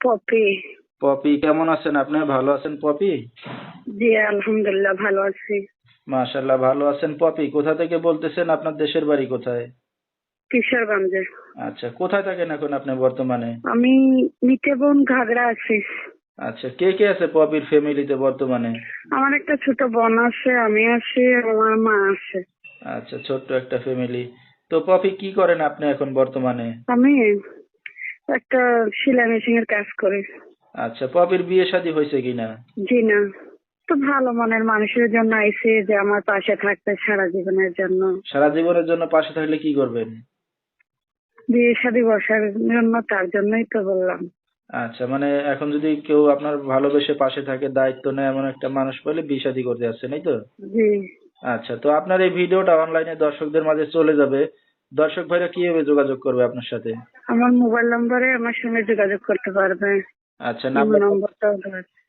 Poppy. Poppy, কেমন আছেন আপনি? ভালো আছেন পপি? জি আলহামদুলিল্লাহ ভালো আছি। মাশাআল্লাহ, ভালো আছেন পপি। কোথা থেকে বলতেছেন? আপনার দেশের বাড়ি কোথায়? কিশোরগঞ্জে। আচ্ছা, কোথায় থাকেন এখন আপনি বর্তমানে? আমি নিতেবন ঘাগড়া আছি। আচ্ছা, কে কে আছে পপির ফ্যামিলিতে বর্তমানে? আমার একটা ছোট বোন আছে, আমি আছি, আমার মা আছে। আচ্ছা, ছোট্ট একটা ফ্যামিলি। তো পপি, কি করেন আপনি এখন বর্তমানে? আমি একটা সেলাই মেশিনের কাজ করি। আচ্ছা, পপির বিয়ে শাদী হয়েছে কিনা? জি না, তো ভালো মনের মানুষের জন্য আইছি যে আমার পাশে থাকবে সারা জীবনের জন্য। সারা জীবনের জন্য পাশে থাকলে কি করবেন? বিয়ে শাদী বসার জন্য, তার জন্যই তো বললাম। আচ্ছা, মানে এখন যদি কেউ আপনার ভালোবেসে পাশে থাকে, দায়িত্ব নেয়, এমন একটা মানুষ পেলে বিয়ে শাদী করতে যাচ্ছেন, এই তো? জি। আচ্ছা, তো আপনার এই ভিডিওটা অনলাইনে দর্শকদের মাঝে চলে যাবে। দর্শক ভাইরা কিভাবে যোগাযোগ করবে আপনার সাথে? আমার মোবাইল নম্বরে আমার সঙ্গে যোগাযোগ করতে পারবে। আচ্ছা, ইমো নাম্বারটা নম্বরটাও দেওয়া আছে।